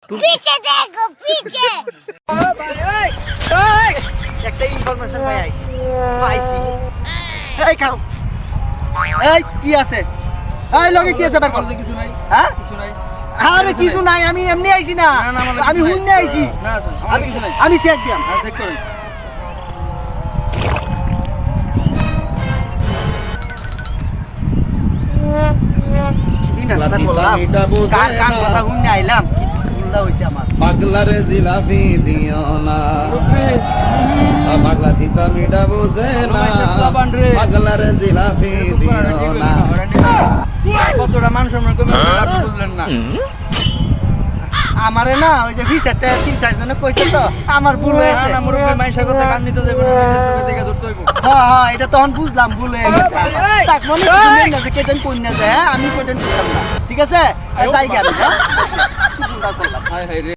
पीछे देखो पीछे একটা ইনফরমেশন পাইছি এই খাও এই কি আছে এই লগে কি আছে বের কর কিছু নাই হ্যাঁ কিছু নাই আরে কিছু নাই আমি এমনি আইছি না না, আমার আমি কিছু নাই। হুন্নে আইছি না স্যার আমার কিছু নাই আমি চেক দিলাম চেক করুন কি নাস্তা করলাম কার কান কথা হুন্নে আইলাম ভুলটা হইছে আমার পাগলারে জিলাপি দিও না পাগলা দিতা মিডা বুঝে না পাগলারে জিলাপি দিও না কতটা মান সম্মান কমে গেল, আপনি বুঝলেন না আমারে না ওই যে ভিসাতে 3-4 জনে কইছে তো আমার ভুল হয়েছে না মুরব্বি মাইশা কথা কান নিতে যাবে না, নিজের চোখে দেখে ধরতে হইব হ্যাঁ হ্যাঁ এটা তখন বুঝলাম ভুল হয়ে গেছে আমার। তাক মনে কিছু নেই না যে কেটেন কই না যে হ্যাঁ আমি কেটেন করলাম না ঠিক আছে যাই গেল হ্যাঁ কি ভুলটা করলাম হায় হায় রে